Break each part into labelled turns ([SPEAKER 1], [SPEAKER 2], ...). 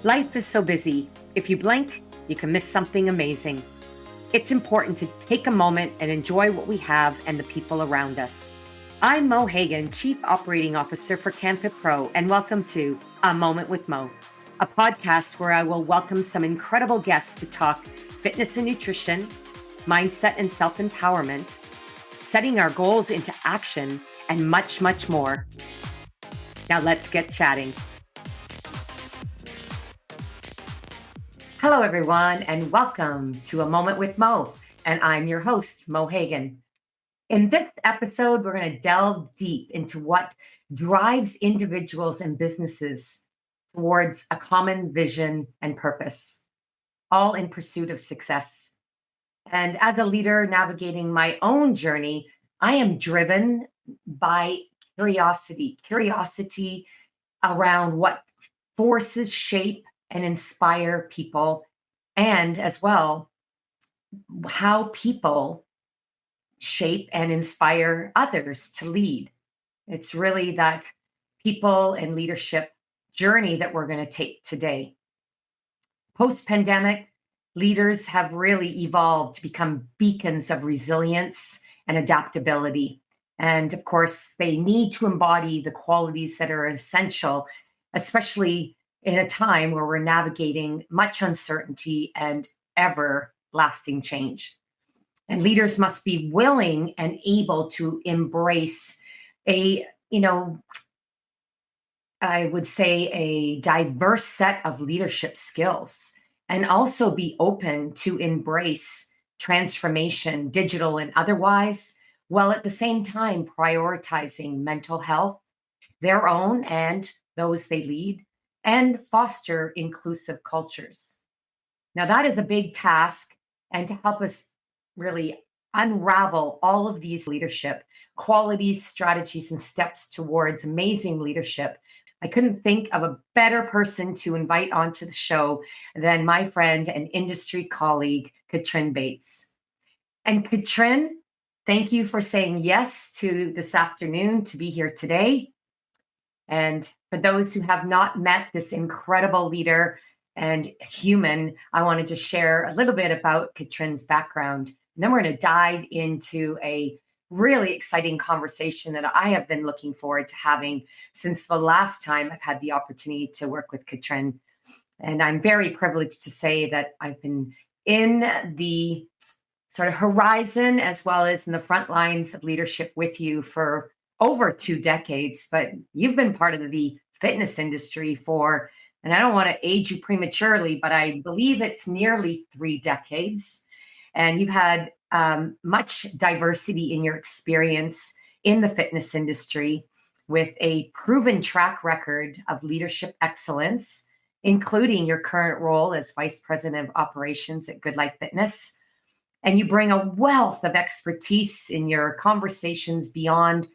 [SPEAKER 1] Life is so busy. If you blink, you can miss something amazing. It's important to take a moment and enjoy what we have and the people around us. I'm Mo Hagan, Chief Operating Officer for CanFit Pro, and welcome to A Moment with Mo, a podcast where I will welcome some incredible guests to talk fitness and nutrition, mindset and self-empowerment, setting our goals into action, and much, much more. Now let's get chatting. Hello, everyone, and welcome to A Moment with Mo. And I'm your host, Mo Hagan. In this episode, we're going to delve deep into what drives individuals and businesses towards a common vision and purpose, all in pursuit of success. And as a leader navigating my own journey, I am driven by curiosity around what forces shape and inspire people, and as well, how people shape and inspire others to lead. It's really that people and leadership journey that we're going to take today. Post-pandemic, leaders have really evolved to become beacons of resilience and adaptability. And of course, they need to embody the qualities that are essential, especially in a time where we're navigating much uncertainty and everlasting change. And leaders must be willing and able to embrace I would say a diverse set of leadership skills, and also be open to embrace transformation, digital and otherwise, while at the same time prioritizing mental health, their own and those they lead, and foster inclusive cultures. Now, that is a big task, and to help us really unravel all of these leadership qualities, strategies, and steps towards amazing leadership, I couldn't think of a better person to invite onto the show than my friend and industry colleague, Katrin Baetz. And Katrin, thank you for saying yes to this afternoon to be here today. And for those who have not met this incredible leader and human, I wanted to share a little bit about Katrin's background. And then we're going to dive into a really exciting conversation that I have been looking forward to having since the last time I've had the opportunity to work with Katrin. And I'm very privileged to say that I've been in the sort of horizon as well as in the front lines of leadership with you for over 2 decades, but you've been part of the fitness industry for, and I don't want to age you prematurely, but I believe it's nearly 3 decades. And you've had much diversity in your experience in the fitness industry with a proven track record of leadership excellence, including your current role as Vice President of Operations at GoodLife Fitness. And you bring a wealth of expertise in your conversations beyond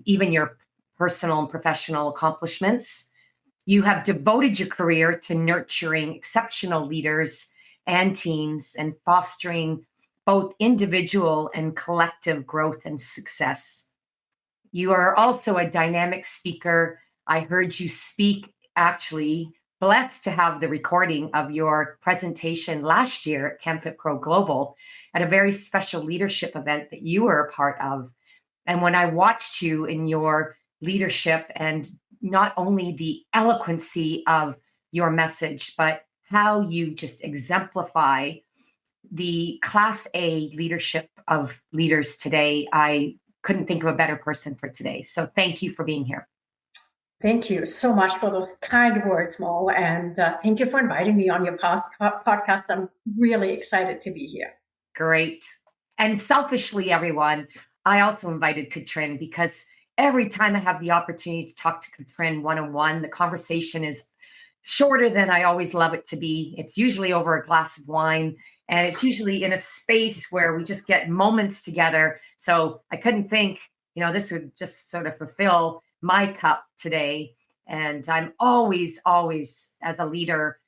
[SPEAKER 1] even your personal and professional accomplishments. You have devoted your career to nurturing exceptional leaders and teams and fostering both individual and collective growth and success. You are also a dynamic speaker. I heard you speak, actually, blessed to have the recording of your presentation last year at CanFit Pro Global at a very special leadership event that you were a part of. And when I watched you in your leadership and not only the eloquency of your message, but how you just exemplify the Class A leadership of leaders today, I couldn't think of a better person for today. So thank you for being here.
[SPEAKER 2] Thank you so much for those kind words, Mo. And thank you for inviting me on your podcast. I'm really excited to be here.
[SPEAKER 1] Great. And selfishly, everyone, I also invited Katrin because every time I have the opportunity to talk to Katrin one-on-one, the conversation is shorter than I always love it to be. It's usually over a glass of wine, and it's usually in a space where we just get moments together. So I couldn't think, this would just sort of fulfill my cup today. And I'm always, as a leader,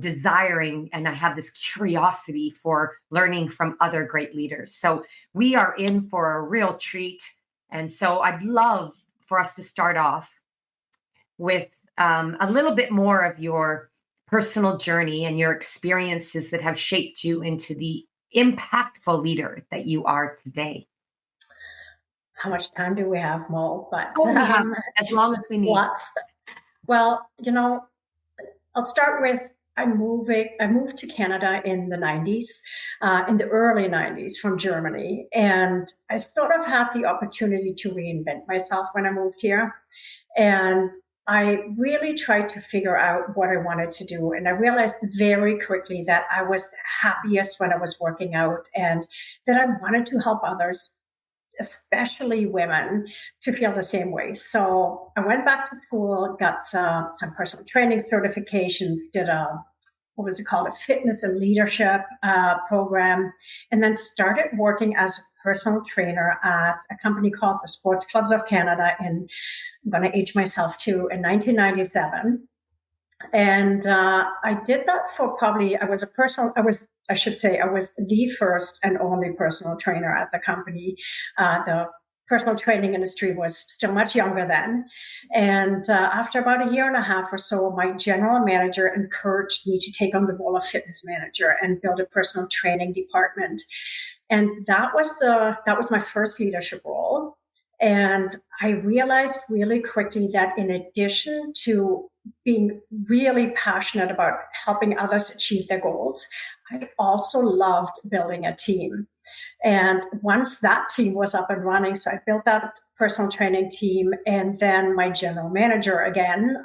[SPEAKER 1] desiring, and I have this curiosity for learning from other great leaders. So we are in for a real treat. And so I'd love for us to start off with a little bit more of your personal journey and your experiences that have shaped you into the impactful leader that you are today?
[SPEAKER 2] How much time do we have, Mo? But
[SPEAKER 1] Oh, we have as long as we need.
[SPEAKER 2] lots. Well, I'll start with I moved to Canada in the 90s, in the early 90s from Germany. And I sort of had the opportunity to reinvent myself when I moved here. And I really tried to figure out what I wanted to do. And I realized very quickly that I was happiest when I was working out and that I wanted to help others, especially women, to feel the same way. So I went back to school, got some personal training certifications, did what was it called, a fitness and leadership program, and then started working as a personal trainer at a company called the Sports Clubs of Canada in, I'm going to age myself too, in 1997. And I did that for probably, I should say, I was the first and only personal trainer at the company. The personal training industry was still much younger then. And after about a year and a half or so, my general manager encouraged me to take on the role of fitness manager and build a personal training department. And that was my first leadership role. And I realized really quickly that in addition to being really passionate about helping others achieve their goals, I also loved building a team. And once that team was up and running, so I built that personal training team, and then my general manager again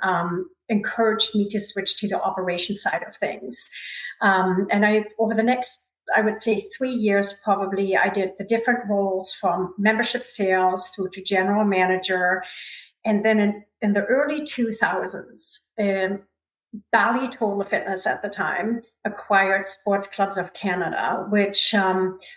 [SPEAKER 2] encouraged me to switch to the operation side of things. And over the next, I would say 3 years, probably, I did the different roles from membership sales through to general manager. And then in the early 2000s, Bally Total Fitness at the time acquired Sports Clubs of Canada, which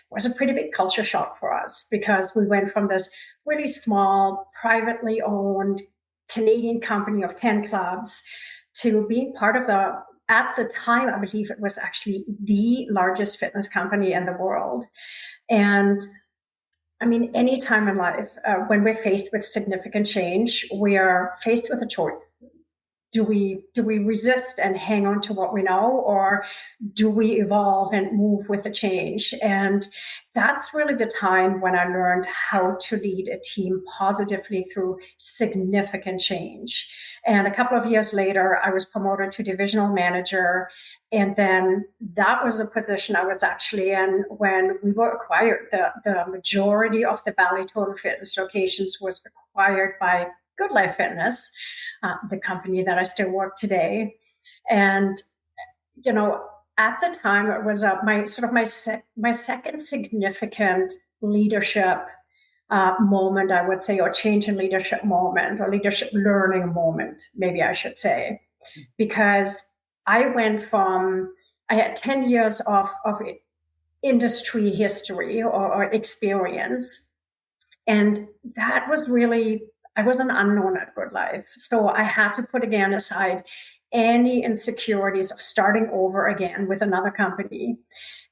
[SPEAKER 2] was a pretty big culture shock for us because we went from this really small, privately owned Canadian company of 10 clubs to being part of at the time, I believe it was actually the largest fitness company in the world. And I mean, any time in life, when we're faced with significant change, we are faced with a choice. Do we resist and hang on to what we know, or do we evolve and move with the change? And that's really the time when I learned how to lead a team positively through significant change. And a couple of years later, I was promoted to divisional manager. And then that was a position I was actually in when we were acquired. The majority of the Bally Total Fitness locations was acquired by GoodLife Fitness, the company that I still work today. And, at the time it was my second significant leadership moment, I would say, or change in leadership moment, or leadership learning moment, maybe I should say, because I had 10 years of industry history or experience. And that was really, I was an unknown at GoodLife. So I had to put again aside any insecurities of starting over again with another company.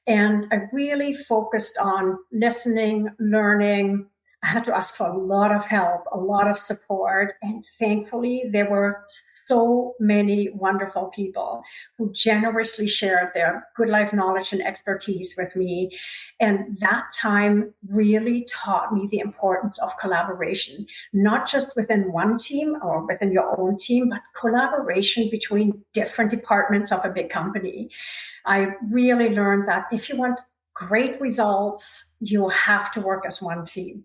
[SPEAKER 2] And I really focused on listening, learning. I had to ask for a lot of help, a lot of support. And thankfully, there were so many wonderful people who generously shared their GoodLife knowledge and expertise with me. And that time really taught me the importance of collaboration, not just within one team or within your own team, but collaboration between different departments of a big company. I really learned that if you want great results, you have to work as one team.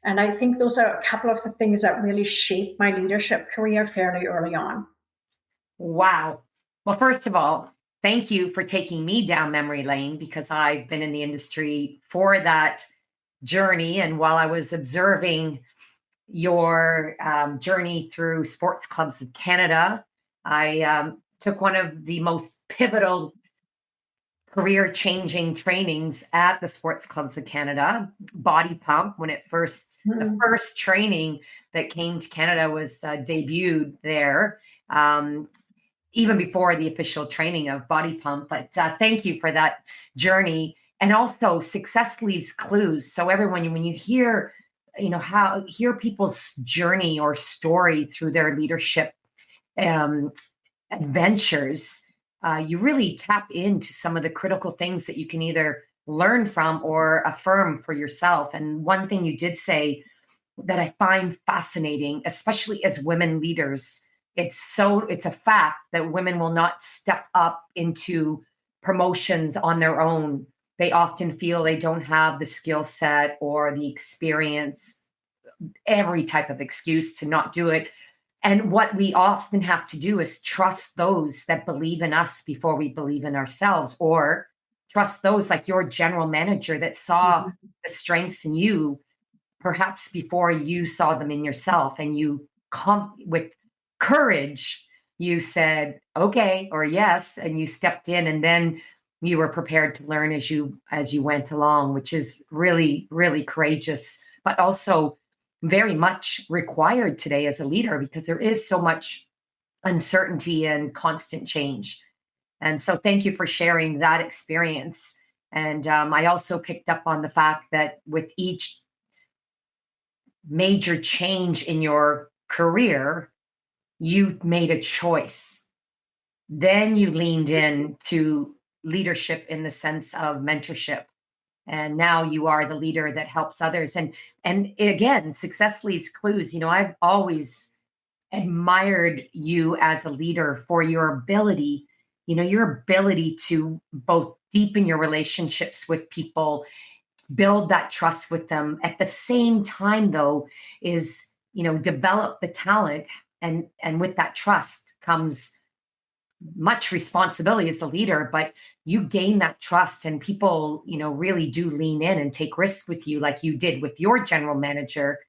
[SPEAKER 2] And I think those are a couple of the things that really shaped my leadership career fairly early on.
[SPEAKER 1] Wow. Well, first of all, thank you for taking me down memory lane because I've been in the industry for that journey. And while I was observing your journey through Sports Clubs of Canada, I took one of the most pivotal career changing trainings at the Sports Clubs of Canada, Body Pump. When the first training that came to Canada was debuted there, even before the official training of Body Pump. But thank you for that journey. And also, success leaves clues. So everyone, when you hear, hear people's journey or story through their leadership adventures, you really tap into some of the critical things that you can either learn from or affirm for yourself. And one thing you did say that I find fascinating, especially as women leaders, it's a fact that women will not step up into promotions on their own. They often feel they don't have the skill set or the experience, every type of excuse to not do it. And what we often have to do is trust those that believe in us before we believe in ourselves, or trust those like your general manager that saw
[SPEAKER 2] Mhm.
[SPEAKER 1] the strengths in you perhaps before you saw them in yourself, and you come with courage, you said okay or yes, and you stepped in, and then you were prepared to learn as you went along, which is really really courageous, but also very much required today as a leader, because there is so much uncertainty and constant change. And so thank you for sharing that experience. And I also picked up on the fact that with each major change in your career, you made a choice. Then you leaned in to leadership in the sense of mentorship. And now you are the leader that helps others. And again, success leaves clues. I've always admired you as a leader for your ability to both deepen your relationships with people, build that trust with them. At the same time, though, is develop the talent, and with that trust comes much responsibility as the leader, but you gain that trust, and people really do lean in and take risks with you, like you did with your general manager.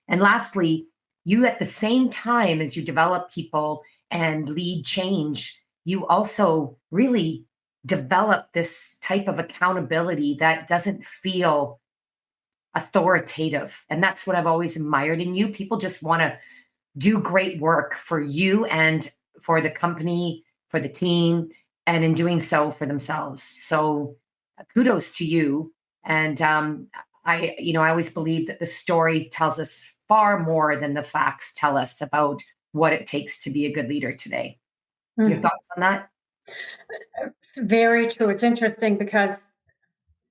[SPEAKER 1] And lastly, you, at the same time as you develop people and lead change, you also really develop this type of accountability that doesn't feel authoritative. And that's what I've always admired in you. People just want to do great work for you and for the company, for the team, and in doing so for themselves. So kudos to you. And I always believe that the story tells us far more than the facts tell us about what it takes to be a good leader today. Your
[SPEAKER 2] Mhm.
[SPEAKER 1] thoughts on that?
[SPEAKER 2] It's very true. It's interesting because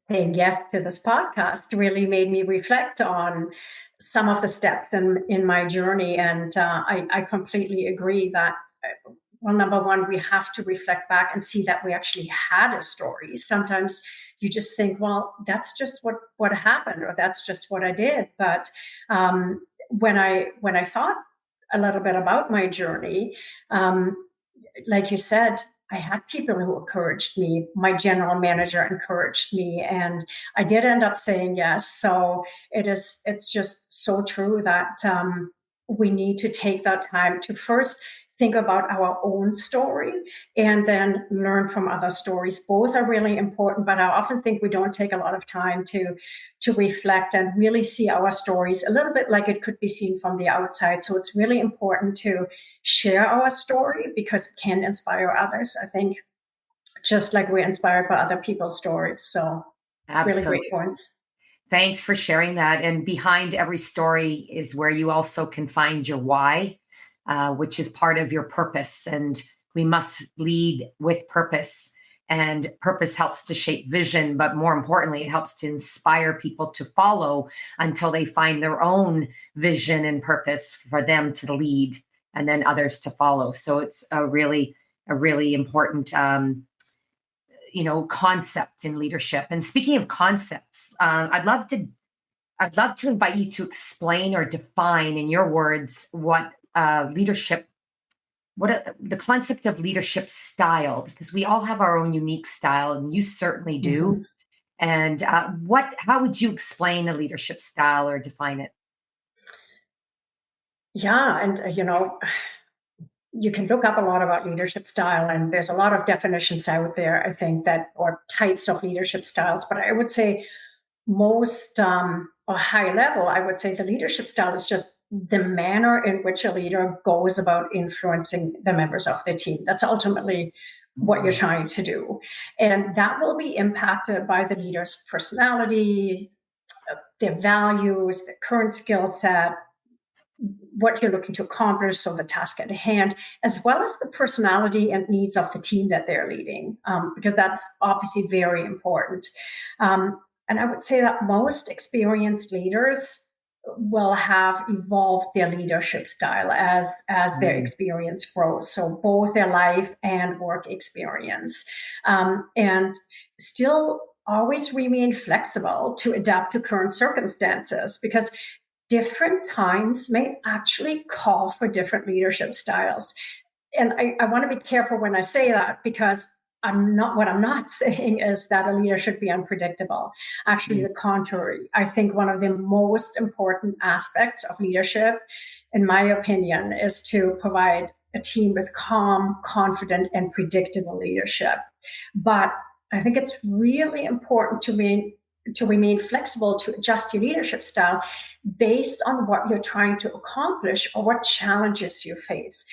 [SPEAKER 2] saying yes to this podcast really made me reflect on some of the steps in my journey. And I completely agree that, well, number one, we have to reflect back and see that we actually had a story. Sometimes you just think, well, that's just what happened, or that's just what I did. But when I thought a little bit about my journey, um, like you said, I had people who encouraged me. My general manager encouraged me, and I did end up saying yes. So it's just so true that we need to take that time to first think about our own story and then learn from other stories. Both are really important, but I often think we don't take a lot of time to reflect and really see our stories a little bit like it could be seen from the outside. So it's really important to share our story because it can inspire others, I think, just like we're inspired by other people's stories. So really great
[SPEAKER 1] Absolutely.
[SPEAKER 2] points.
[SPEAKER 1] Thanks for sharing that. And behind every story is where you also can find your why, which is part of your purpose. And we must lead with purpose. And purpose helps to shape vision, but more importantly, it helps to inspire people to follow until they find their own vision and purpose for them to lead, and then others to follow. So it's a really important concept in leadership. And speaking of concepts, I'd love to invite you to explain or define in your words what leadership, the concept of leadership style, because we all have our own unique style, and you certainly do.
[SPEAKER 2] Mhm.
[SPEAKER 1] And how would you explain a leadership style or define it?
[SPEAKER 2] Yeah, and you can look up a lot about leadership style, and there's a lot of definitions out there, I think, that or types of leadership styles. But I would say most or high level, I would say the leadership style is just the manner in which a leader goes about influencing the members of their team. That's ultimately what you're trying to do. And that will be impacted by the leader's personality, their values, their current skill set, what you're looking to accomplish, so the task at hand, as well as the personality and needs of the team that they're leading, because that's obviously very important. And I would say that most experienced leaders will have evolved their leadership style as their experience grows. So both their life and work experience, and still always remain flexible to adapt to current circumstances, because different times may actually call for different leadership styles. And I want to be careful when I say that, because what I'm not saying is that a leader should be unpredictable. Actually, the contrary. I think one of the most important aspects of leadership, in my opinion, is to provide a team with calm, confident, and predictable leadership. But I think it's really important to remain flexible, to adjust your leadership style based on what you're trying to accomplish or what challenges you face.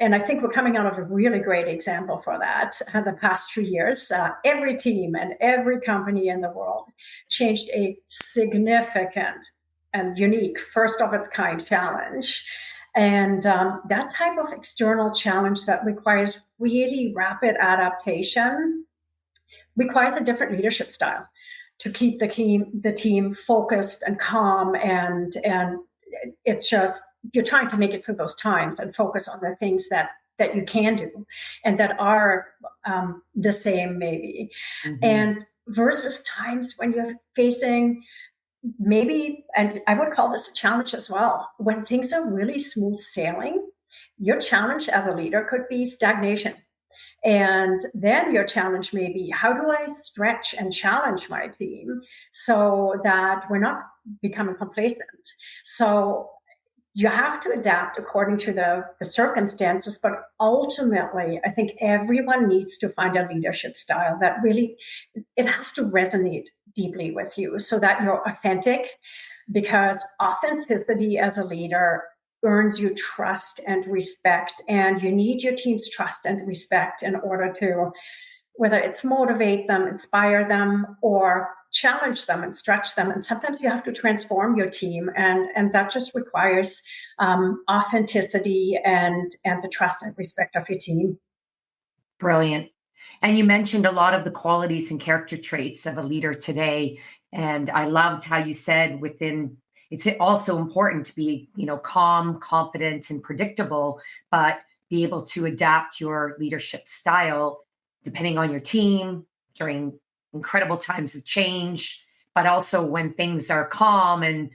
[SPEAKER 2] And I think we're coming out of a really great example for that. The past 2 years, every team and every company in the world changed a significant and unique, first of its kind challenge. And that type of external challenge that requires really rapid adaptation requires a different leadership style to keep the team focused and calm. And it's just, you're trying to make it through those times and focus on the things that you can do and that are the same maybe. And versus times when you're facing maybe, and I would call this a challenge as well, when things are really smooth sailing, your challenge as a leader could be stagnation. And then your challenge may be, how do I stretch and challenge my team so that we're not becoming complacent? So you have to adapt according to the circumstances, but ultimately, I think everyone needs to find a leadership style that really, it has to resonate deeply with you so that you're authentic, because authenticity as a leader earns you trust and respect, and you need your team's trust and respect in order to, whether it's motivate them, inspire them, or challenge them and stretch them. And sometimes you have to transform your team, and that just requires authenticity and the trust and respect of your team.
[SPEAKER 1] Brilliant. And you mentioned a lot of the qualities and character traits of a leader today. And I loved how you said it's also important to be, calm, confident, and predictable, but be able to adapt your leadership style depending on your team during incredible times of change, but also when things are calm and,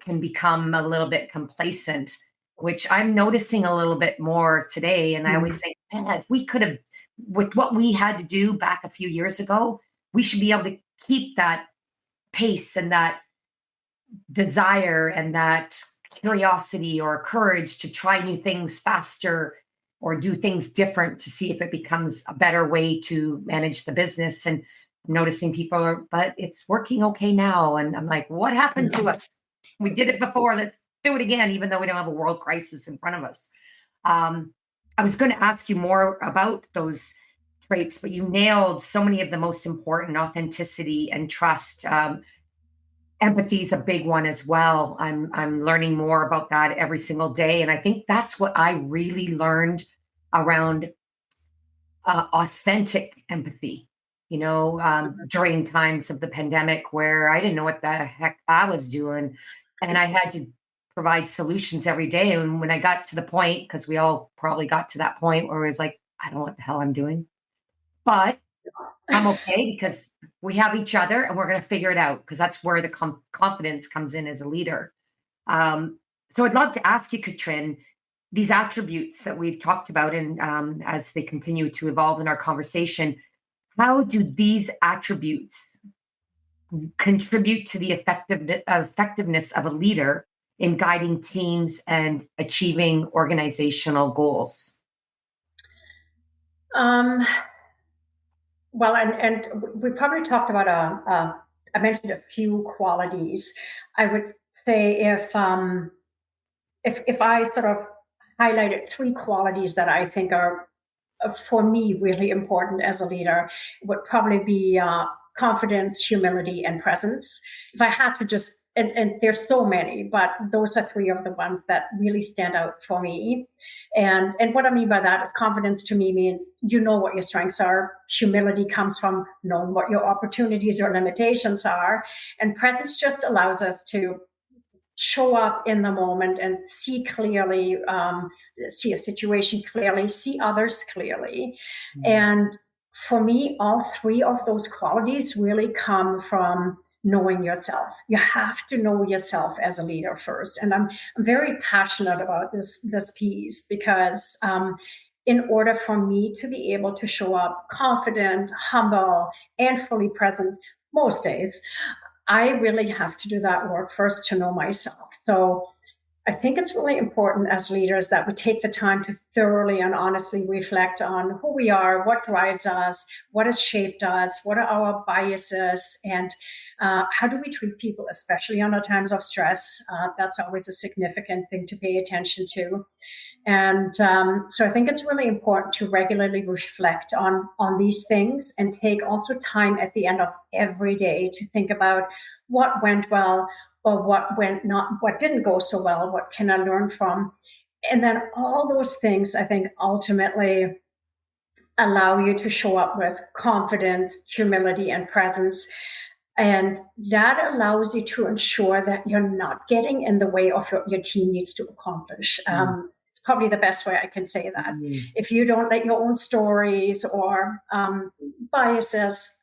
[SPEAKER 1] can become a little bit complacent, which I'm noticing a little bit more today. And I always think, man, if we could have, with what we had to do back a few years ago, we should be able to keep that pace and that desire and that curiosity or courage to try new things faster or do things different to see if it becomes a better way to manage the business. And I'm noticing people are, but it's working okay now. And I'm like, what happened to us? We did it before. Let's do it again, even though we don't have a world crisis in front of us. I was going to ask you more about those traits, but you nailed so many of the most important: authenticity and trust. Empathy is a big one as well. I'm learning more about that every single day, and I think that's what I really learned around authentic empathy. During times of the pandemic where I didn't know what the heck I was doing, and I had to provide solutions every day. And when I got to the point, because we all probably got to that point where it was like, I don't know what the hell I'm doing, but I'm okay because we have each other and we're going to figure it out, because that's where the confidence comes in as a leader. So I'd love to ask you, Katrin, these attributes that we've talked about, and as they continue to evolve in our conversation, how do these attributes contribute to the effectiveness of a leader in guiding teams and achieving organizational goals?
[SPEAKER 2] Well, and we probably talked about I mentioned a few qualities. I would say if I sort of highlighted 3 qualities that I think are for me really important as a leader, would probably be confidence, humility, and presence. If I had to just, and there's so many, but those are three of the ones that really stand out for me. And what I mean by that is confidence to me means you know what your strengths are. Humility comes from knowing what your opportunities or limitations are. And presence just allows us to show up in the moment and see clearly, see a situation clearly, see others clearly. And for me, all three of those qualities really come from knowing yourself. You have to know yourself as a leader first. And I'm very passionate about this piece because in order for me to be able to show up confident, humble, and fully present most days, I really have to do that work first to know myself. So I think it's really important as leaders that we take the time to thoroughly and honestly reflect on who we are, what drives us, what has shaped us, what are our biases, and how do we treat people, especially under times of stress. That's always a significant thing to pay attention to. And so I think it's really important to regularly reflect on these things and take also time at the end of every day to think about what went well or what didn't go so well, what can I learn from? And then all those things, I think, ultimately allow you to show up with confidence, humility, and presence. And that allows you to ensure that you're not getting in the way of what your team needs to accomplish. It's probably the best way I can say that. If you don't let your own stories or biases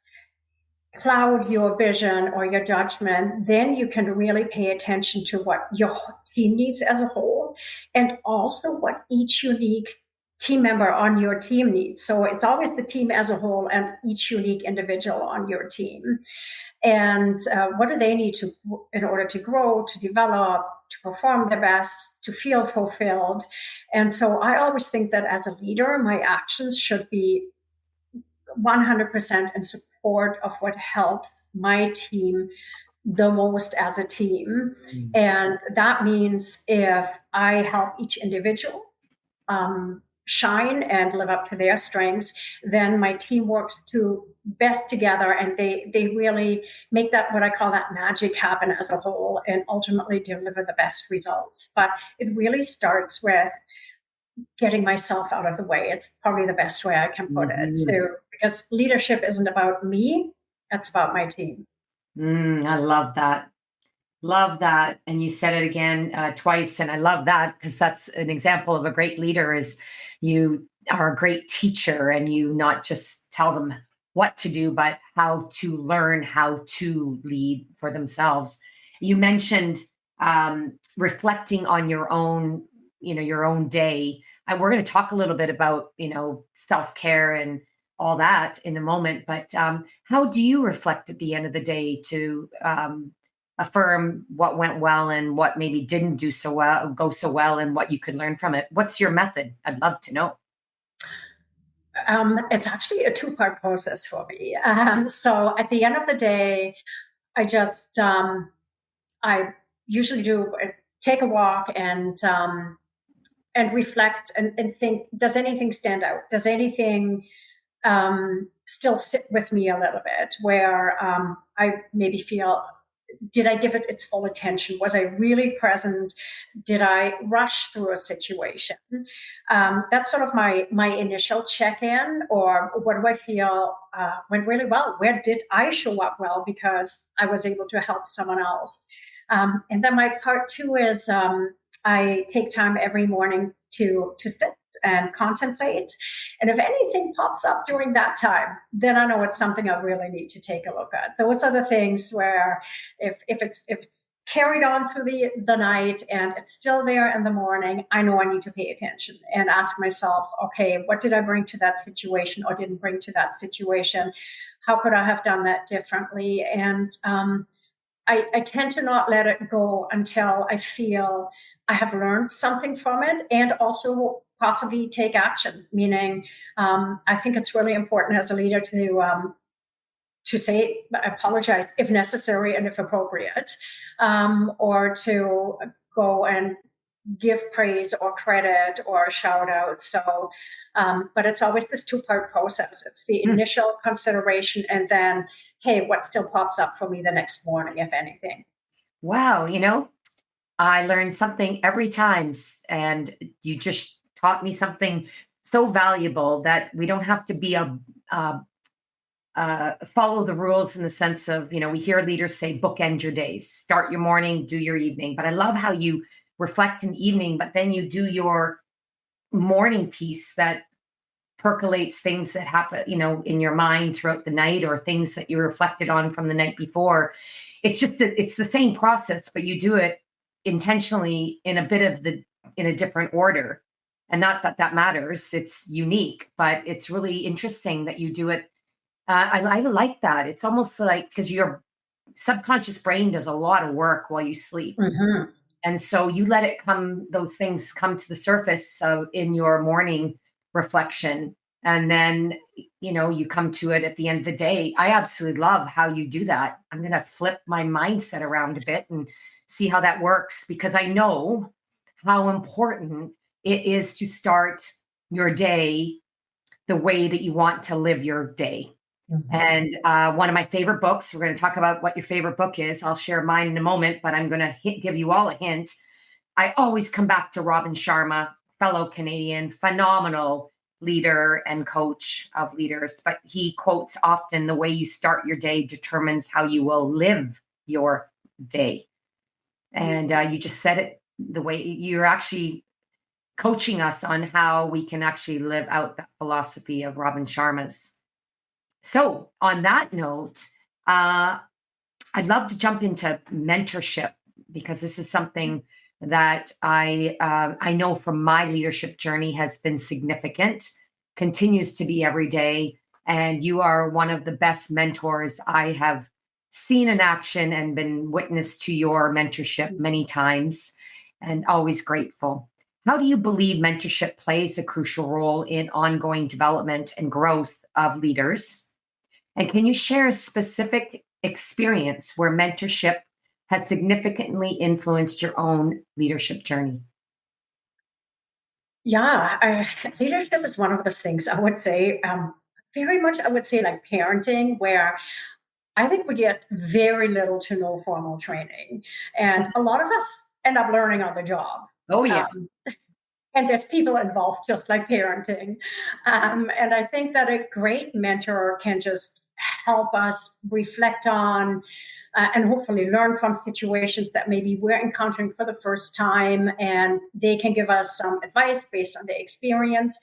[SPEAKER 2] cloud your vision or your judgment, then you can really pay attention to what your team needs as a whole and also what each unique team member on your team needs. So it's always the team as a whole and each unique individual on your team. And what do they need to in order to grow, to develop, to perform the best, to feel fulfilled? And so I always think that as a leader, my actions should be 100% in support of what helps my team the most as a team. And that means if I help each individual shine and live up to their strengths, then my team works to best together and they really make that, what I call that magic happen as a whole and ultimately deliver the best results. But it really starts with getting myself out of the way. It's probably the best way I can put it too, because leadership isn't about me, it's about my team.
[SPEAKER 1] I love that. Love that. And you said it again twice. And I love that because that's an example of a great leader is you are a great teacher and you not just tell them what to do, but how to learn how to lead for themselves. You mentioned reflecting on your own, your own day. And we're going to talk a little bit about, self-care and all that in a moment. But how do you reflect at the end of the day to affirm what went well and what maybe didn't go so well and what you could learn from it? What's your method? I'd love to know.
[SPEAKER 2] It's actually a two-part process for me. So at the end of the day, I just, I usually do take a walk and reflect and think, does anything stand out? Does anything still sit with me a little bit where I maybe feel, did I give it its full attention? Was I really present? Did I rush through a situation? That's sort of my initial check-in, or what do I feel went really well? Where did I show up well because I was able to help someone else? And then my part two is I take time every morning to sit and contemplate. And if anything pops up during that time, then I know it's something I really need to take a look at. Those are the things where if it's carried on through the night and it's still there in the morning, I know I need to pay attention and ask myself, okay, what did I bring to that situation or didn't bring to that situation? How could I have done that differently? And I tend to not let it go until I feel I have learned something from it and also possibly take action. Meaning, I think it's really important as a leader to say, apologize if necessary and if appropriate, or to go and give praise or credit or a shout out. So, but it's always this two-part process. It's the initial consideration and then, hey, what still pops up for me the next morning, if anything.
[SPEAKER 1] Wow, I learn something every time, and you just taught me something so valuable that we don't have to be a follow the rules in the sense of, we hear leaders say bookend your days, start your morning, do your evening. But I love how you reflect in the evening, but then you do your morning piece that percolates things that happen, in your mind throughout the night, or things that you reflected on from the night before. It's just that it's the same process, but you do it intentionally in a different order. And not that that matters, it's unique, but it's really interesting that you do it. I like that. It's almost like, because your subconscious brain does a lot of work while you sleep.
[SPEAKER 2] Hmm.
[SPEAKER 1] And so you let those things come to the surface in your morning reflection. And then, you come to it at the end of the day. I absolutely love how you do that. I'm going to flip my mindset around a bit and see how that works, because I know how important it is to start your day the way that you want to live your day.
[SPEAKER 2] Hmm.
[SPEAKER 1] And one of my favorite books, we're going to talk about what your favorite book is. I'll share mine in a moment, but I'm going to give you all a hint. I always come back to Robin Sharma, fellow Canadian, phenomenal leader and coach of leaders. But he quotes often, the way you start your day determines how you will live your day. And you just said it, the way you're actually coaching us on how we can actually live out that philosophy of Robin Sharma's. So, on that note, uh, I'd love to jump into mentorship, because this is something that I know from my leadership journey has been significant, continues to be every day, and you are one of the best mentors I have seen in action, and been witness to your mentorship many times, and always grateful. How do you believe mentorship plays a crucial role in ongoing development and growth of leaders? And can you share a specific experience where mentorship has significantly influenced your own leadership journey?
[SPEAKER 2] Yeah, leadership is one of those things I would say, very much, I would say, like parenting, where I think we get very little to no formal training. And a lot of us end up learning on the job.
[SPEAKER 1] Oh, yeah.
[SPEAKER 2] Um, and there's people involved, just like parenting. And I think that a great mentor can just help us reflect on and hopefully learn from situations that maybe we're encountering for the first time. And they can give us some advice based on their experience.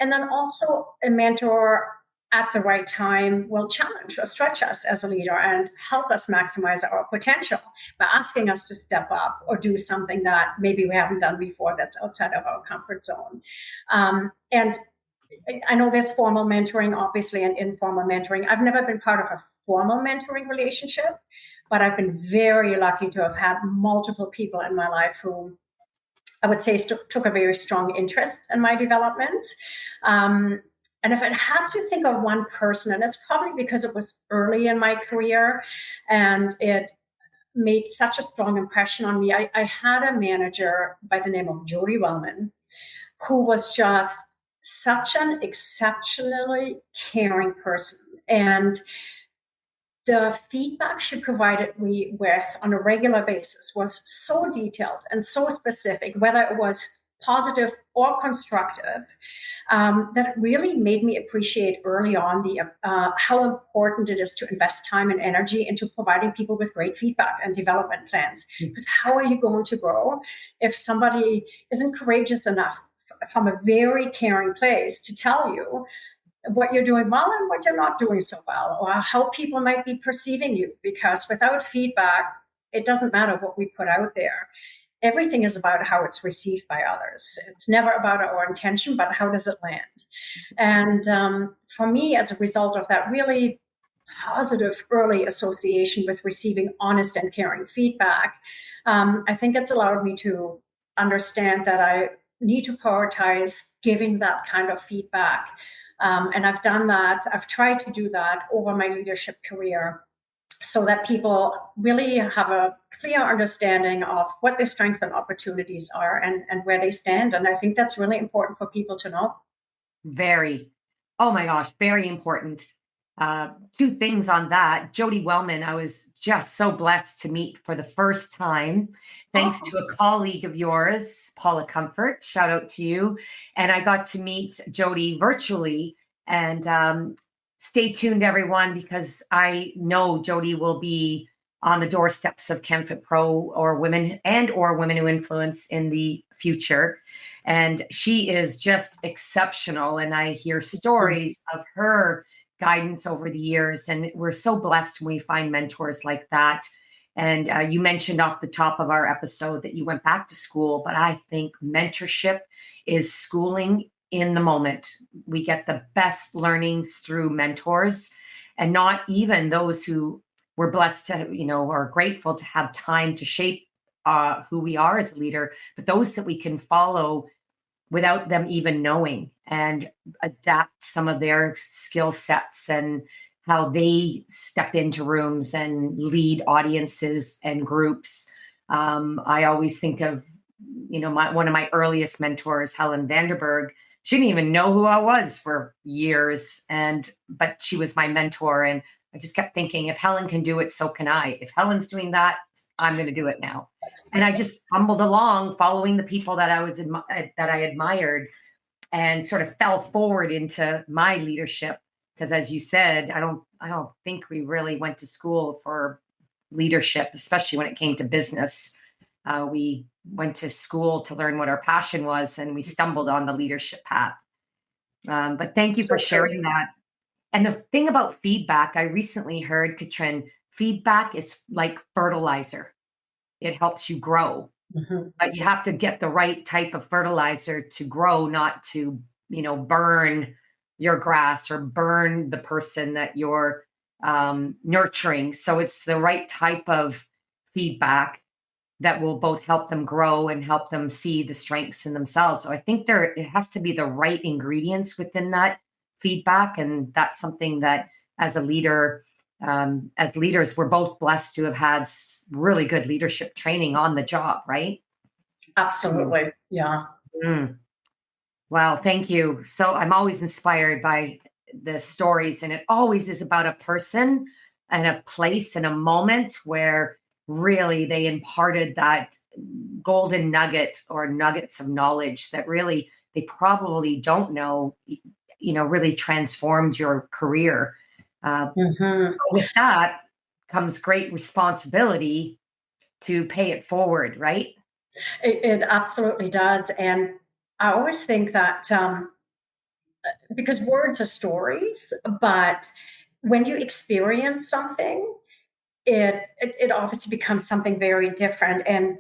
[SPEAKER 2] And then also, a mentor at the right time will challenge or stretch us as a leader and help us maximize our potential by asking us to step up or do something that maybe we haven't done before, that's outside of our comfort zone. And I know there's formal mentoring, obviously, and informal mentoring. I've never been part of a formal mentoring relationship, but I've been very lucky to have had multiple people in my life who I would say took a very strong interest in my development. Um, and if I had to think of one person, and it's probably because it was early in my career and it made such a strong impression on me. I had a manager by the name of Jody Wellman, who was just such an exceptionally caring person. And the feedback she provided me with on a regular basis was so detailed and so specific, whether it was positive or constructive, that really made me appreciate early on the how important it is to invest time and energy into providing people with great feedback and development plans. Because how are you going to grow if somebody isn't courageous enough from a very caring place to tell you what you're doing well and what you're not doing so well, or how people might be perceiving you? Because without feedback, it doesn't matter what we put out there. Everything is about how it's received by others. It's never about our intention, but how does it land? And for me, as a result of that really positive early association with receiving honest and caring feedback, I think it's allowed me to understand that I need to prioritize giving that kind of feedback. And I've done that. I've tried to do that over my leadership career so that people really have a clear understanding of what their strengths and opportunities are, and where they stand. And I think that's really important for people to know.
[SPEAKER 1] Very. Oh my gosh, very important. Two things on that. Jody Wellman, I was just so blessed to meet for the first time, thanks
[SPEAKER 2] Oh,
[SPEAKER 1] to a colleague of yours, Paula Comfort. Shout out to you. And I got to meet Jody virtually. And stay tuned, everyone, because I know Jody will be on the doorsteps of CanFit Pro or Women Who Influence in the future. And she is just exceptional. And I hear
[SPEAKER 2] mhm.
[SPEAKER 1] stories of her guidance over the years. And we're so blessed when we find mentors like that. And you mentioned off the top of our episode that you went back to school, but I think mentorship is schooling in the moment. We get the best learnings through mentors, and not even those who we're blessed to, are grateful to have time to shape who we are as a leader, but those that we can follow without them even knowing and adapt some of their skill sets and how they step into rooms and lead audiences and groups. I always think of, one of my earliest mentors, Helen Vanderberg. She didn't even know who I was for years, but she was my mentor, and I just kept thinking, if Helen can do it, so can I. If Helen's doing that, I'm going to do it now. And I just fumbled along, following the people that I admired, and sort of fell forward into my leadership. Because, as you said, I don't think we really went to school for leadership, especially when it came to business. We went to school to learn what our passion was, and we stumbled on the leadership path. But thank you for
[SPEAKER 2] So true.
[SPEAKER 1] sharing that. And the thing about feedback, I recently heard, Katrin, feedback is like fertilizer. It helps you grow,
[SPEAKER 2] Mhm.
[SPEAKER 1] but you have to get the right type of fertilizer to grow, not to, burn your grass or burn the person that you're nurturing. So it's the right type of feedback that will both help them grow and help them see the strengths in themselves. So I think it has to be the right ingredients within that feedback. And that's something that, as a leader, as leaders, we're both blessed to have had really good leadership training on the job, right? So,
[SPEAKER 2] Absolutely. Yeah.
[SPEAKER 1] mm, wow, thank you. So I'm always inspired by the stories, and it always is about a person and a place and a moment where really they imparted that golden nugget or nuggets of knowledge that really they probably don't know, really transformed your career.
[SPEAKER 2] Mhm.
[SPEAKER 1] With that comes great responsibility to pay it forward, right?
[SPEAKER 2] It absolutely does. And I always think that because words are stories, but when you experience something, it obviously becomes something very different. And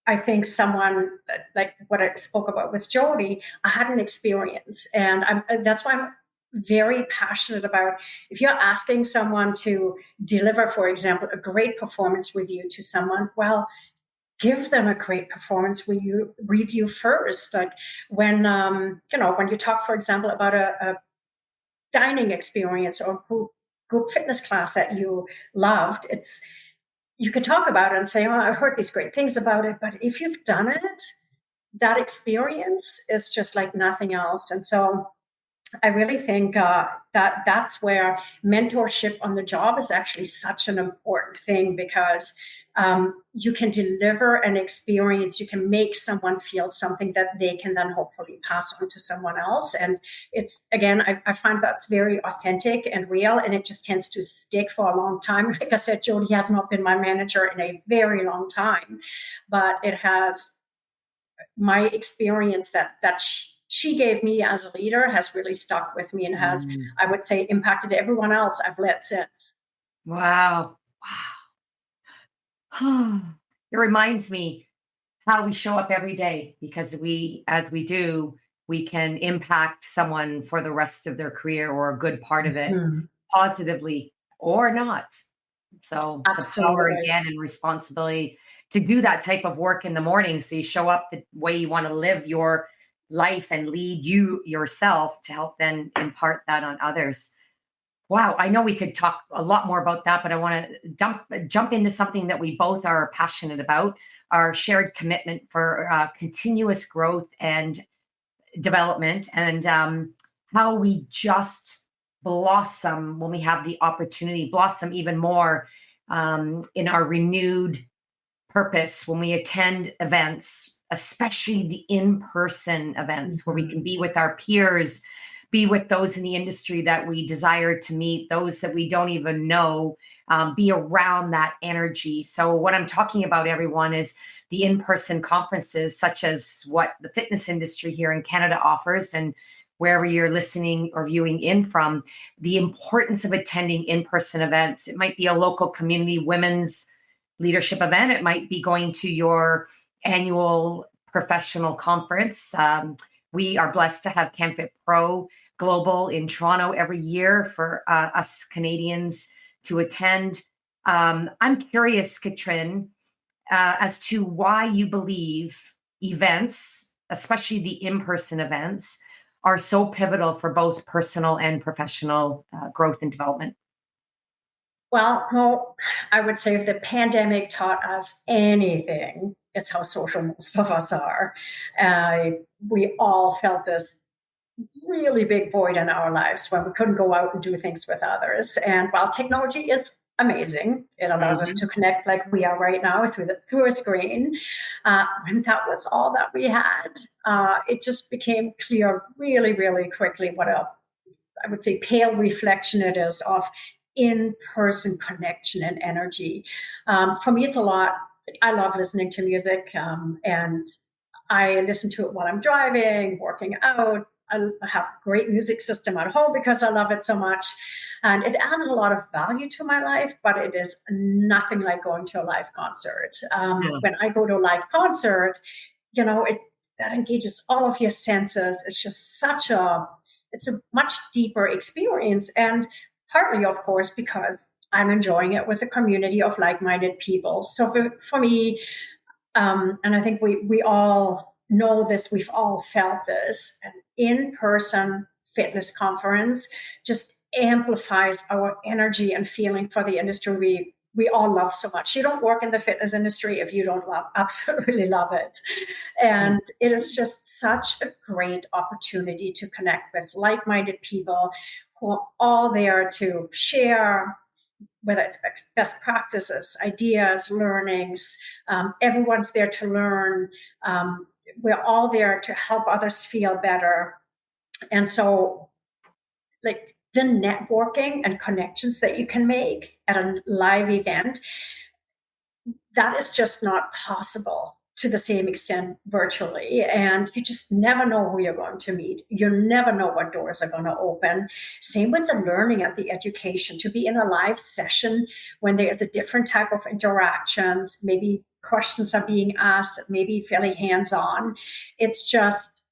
[SPEAKER 2] I think someone like what I spoke about with Jody, I had an experience, and that's why I'm very passionate about if you're asking someone to deliver, for example, a great performance review to someone, well, give them a great performance review first. Like when when you talk, for example, about a dining experience or group fitness class that you loved, it's you can talk about it and say, "Oh, I heard these great things about it," but if you've done it, that experience is just like nothing else. And so I really think that that's where mentorship on the job is actually such an important thing because you can deliver an experience, you can make someone feel something that they can then hopefully pass on to someone else. And it's, again, I find that's very authentic and real, and it just tends to stick for a long time. Like I said, Jody has not been my manager in a very long time, but it has my experience that she gave me as a leader has really stuck with me and has,
[SPEAKER 1] Mm.
[SPEAKER 2] I would say, impacted everyone else I've led since.
[SPEAKER 1] Wow. Wow. It reminds me how we show up every day, because as we do, we can impact someone for the rest of their career, or a good part of it,
[SPEAKER 2] Mhm.
[SPEAKER 1] positively or not. So the power
[SPEAKER 2] Absolutely.
[SPEAKER 1] again and responsibility to do that type of work in the morning, so you show up the way you want to live your life and lead you yourself to help then impart that on others. Wow, I know we could talk a lot more about that, but I want to jump into something that we both are passionate about: our shared commitment for continuous growth and development, and how we just blossom when we have the opportunity, blossom even more in our renewed purpose when we attend events, especially the in person events where we can
[SPEAKER 2] Mhm.
[SPEAKER 1] be with our peers, be with those in the industry that we desire to meet, those that we don't even know, be around that energy. So, what I'm talking about, everyone, is the in person conferences, such as what the fitness industry here in Canada offers. And wherever you're listening or viewing in from, the importance of attending in person events. It might be a local community women's leadership event. It might be going to your annual professional conference. We are blessed to have CanFit Pro Global in Toronto every year for us Canadians to attend. I'm curious, Katrin, as to why you believe events, especially the in person events, are so pivotal for both personal and professional growth and development.
[SPEAKER 2] Well, no, I would say if the pandemic taught us anything, it's how social most of us are. Uh, we all felt this really big void in our lives when we couldn't go out and do things with others. And while technology is amazing, it allows us to
[SPEAKER 1] Mhm.
[SPEAKER 2] connect like we are right now through a screen. When that was all that we had, it just became clear really, really quickly what a I would say pale reflection it is of in-person connection and energy. For me, it's a lot. I love listening to music, and I listen to it while I'm driving, working out. I have a great music system at home because I love it so much. And it adds a lot of value to my life, but it is nothing like going to a live concert.
[SPEAKER 1] Yeah.
[SPEAKER 2] When I go to a live concert, it that engages all of your senses. It's just it's a much deeper experience. And partly, of course, because I'm enjoying it with a community of like-minded people. So for me, and I think we all know this, we've all felt this, an in-person fitness conference just amplifies our energy and feeling for the industry we all love so much. You don't work in the fitness industry if you don't absolutely love it. And it is just such a great opportunity to connect with like-minded people who are all there to share, whether it's best practices, ideas, learnings. Everyone's there to learn. We're all there to help others feel better. And so, like, the networking and connections that you can make at a live event, that is just not possible to the same extent virtually. And you just never know who you're going to meet. You never know what doors are going to open. Same with the learning and the education. To be in a live session when there is a different type of interactions, maybe questions are being asked, maybe fairly hands-on. It's just,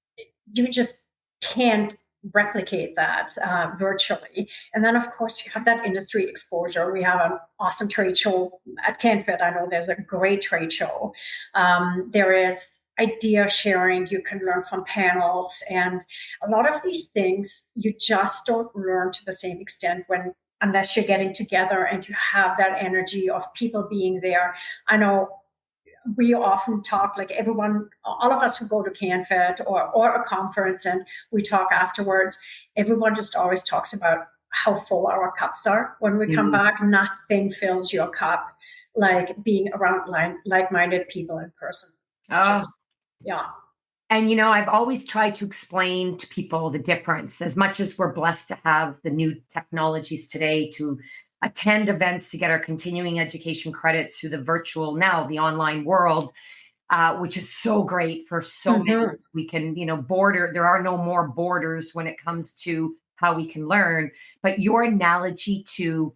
[SPEAKER 2] you just can't replicate that virtually. And then, of course, you have that industry exposure. We have an awesome trade show at CanFit. I know there's a great trade show. There is idea sharing. You can learn from panels. And a lot of these things you just don't learn to the same extent unless you're getting together and you have that energy of people being there. I know we often talk, like everyone, all of us who go to CanFit or a conference and we talk afterwards, everyone just always talks about how full our cups are when we come
[SPEAKER 1] Mhm.
[SPEAKER 2] back. Nothing fills your cup like being around like-minded people in person. It's
[SPEAKER 1] Oh,
[SPEAKER 2] just, yeah.
[SPEAKER 1] and I've always tried to explain to people the difference. As much as we're blessed to have the new technologies today to attend events to get our continuing education credits through the virtual, now the online world, which is so great for so many.
[SPEAKER 2] Mm-hmm.
[SPEAKER 1] We can, there are no more borders when it comes to how we can learn. But your analogy to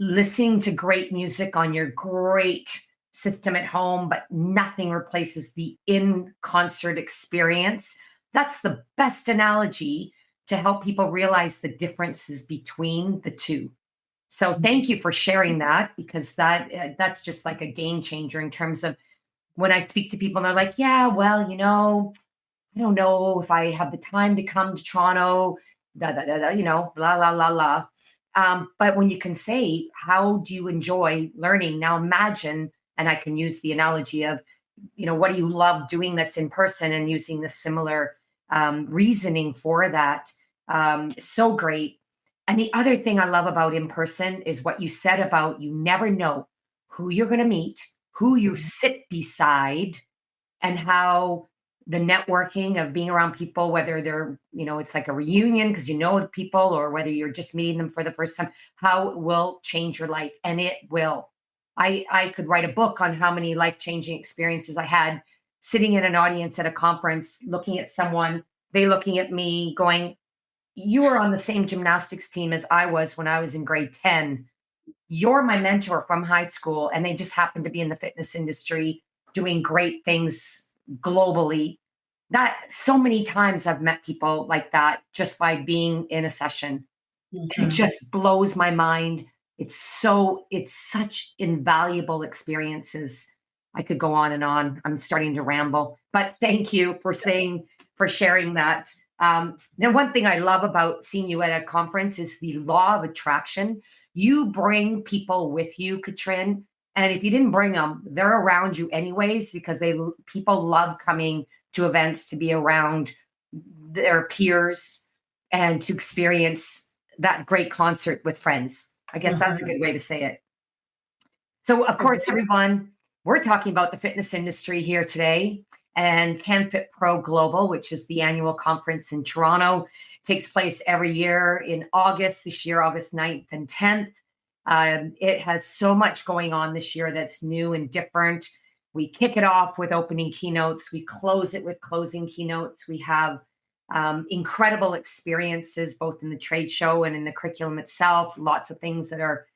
[SPEAKER 1] listening to great music on your great system at home, but nothing replaces the in concert experience. That's the best analogy to help people realize the differences between the two. So thank you for sharing that, because that's just like a game changer in terms of when I speak to people and they're like, yeah, well, I don't know if I have the time to come to Toronto, da da da da, blah la la la. But when you can say, how do you enjoy learning? Now imagine, and I can use the analogy of, what do you love doing that's in person, and using the similar reasoning for that. So great. And the other thing I love about in person is what you said about you never know who you're going to meet, who you sit beside, and how the networking of being around people, whether they're, it's like a reunion because you know the people, or whether you're just meeting them for the first time, how it will change your life. And it will. I could write a book on how many life-changing experiences I had sitting in an audience at a conference, looking at someone, they looking at me, going, you were on the same gymnastics team as I was when I was in grade 10. You're my mentor from high school. And they just happen to be in the fitness industry doing great things globally. That so many times I've met people like that just by being in a session. It
[SPEAKER 2] Mhm.
[SPEAKER 1] just blows my mind. It's such invaluable experiences. I could go on and on. I'm starting to ramble, but thank you for sharing that. Now, one thing I love about seeing you at a conference is the law of attraction. You bring people with you, Katrin, and if you didn't bring them, they're around you anyways because people love coming to events to be around their peers and to experience that great concert with friends. I guess that's a
[SPEAKER 2] Mhm.
[SPEAKER 1] good way to say it. So, of course,
[SPEAKER 2] Agree.
[SPEAKER 1] everyone, we're talking about the fitness industry here today. And CanFit Pro Global, which is the annual conference in Toronto, takes place every year in August, this year, August 9th and 10th. It has so much going on this year that's new and different. We kick it off with opening keynotes, we close it with closing keynotes. We have incredible experiences both in the trade show and in the curriculum itself, lots of things that are